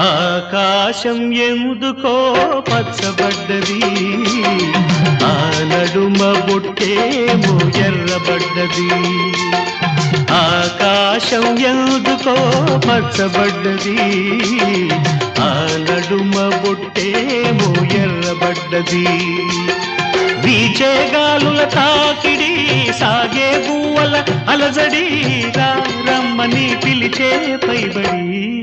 ఆకాశం ఎందుకో పచ్చబడ్డది, ఆ నడుమ బొట్టేమో ఎర్రబడ్డది. ఆకాశం ఎందుకో పచ్చబడ్డది, ఆ నడుమ బొట్టేమో ఎర్రబడ్డది. వీచే గాలుల తాకిడి, సాగే గువ్వల అలజడి, రమ్మని పిలిచే పైబడి.